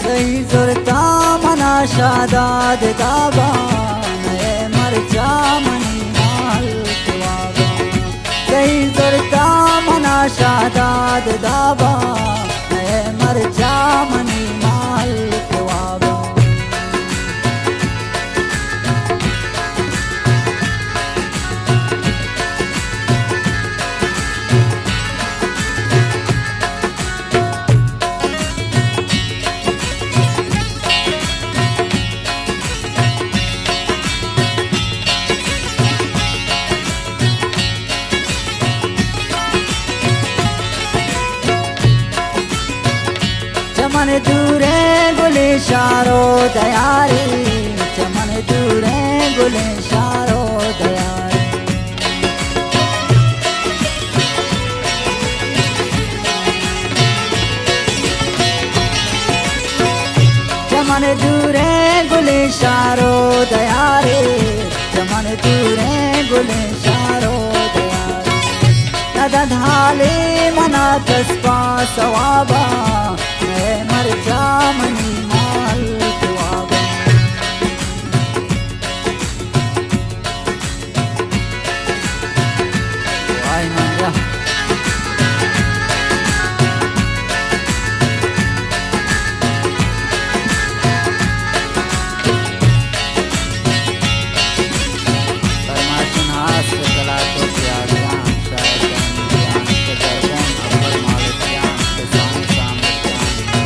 सही जुरता मना शादाद दाबा नए मरचा मनी माल कुआबा सही जुरता मना शादाद दाबा नए मरचा मनी माल कुआबा चमन दूरे गुले शारो दयारी चमन दूरे गुले शारो दयारी चमन दूरे गुले शारो दयारी चमन दूरे गुले शारो दयारी नदा धाले मना कसपा सवाबा मरचा मनी माल कुआबा आई मंजा फरमाशन हाथ से चला तो प्यार जान शायद जान के दरबान अब्बल मालिक जान के सामने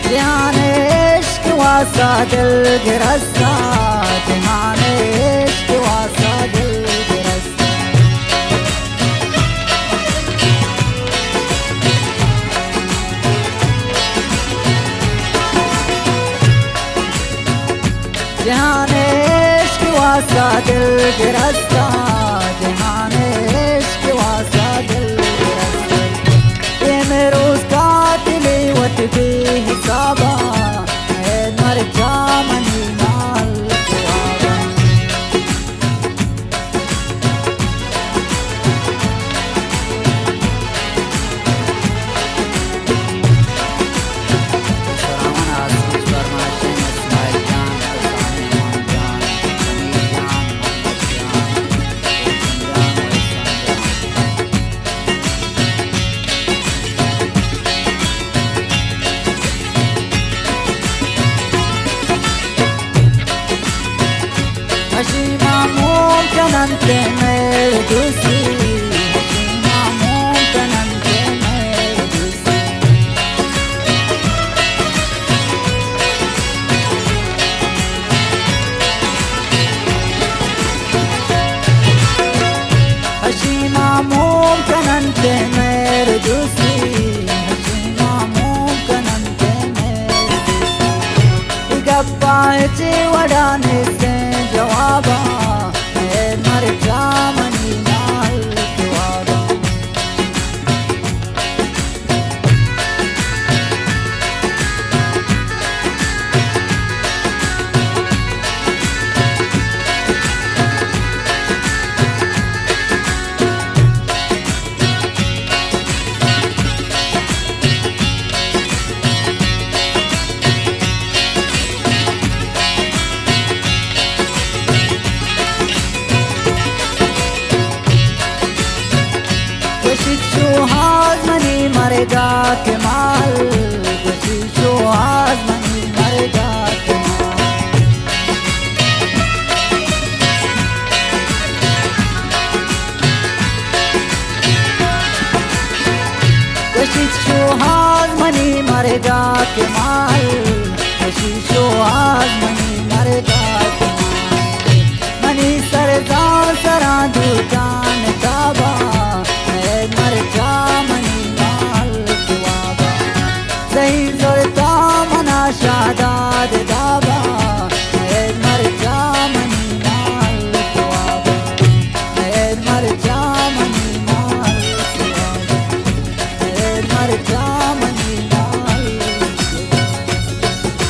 ध्यान इश्क वासा दिल गिरस्ता ध्यान इश्क वासा दिल गिरस्ता ध्यान इश्क वासा दिल गिरस्ता ध्यान इश्क वासा दिल गिरस्ता ये मेरे उसका तिलेवत बेहिसाबा है मरचा मनी माल कुआबा सलामन आशीष फरमाशन इस्माइल जान फसानी मान जान समीर जान मोहम्मद जान जान और हशीमा मुमकिनंते मेरे दूसरी हशीमा मुमकिनंते मेरे दूसरी हशीमा मुमकिनंते मेरे दूसरी हशीमा मुमकिनंते मेरे दूसरी गप्पा चे वडाने से जवाबा है मरचा मनी माल कुआबा मरेगा के माल कोशिशो आज मनी मरेगा के माल कोशिशो आज मनी मरेगा के माल कोशिशो आज मनी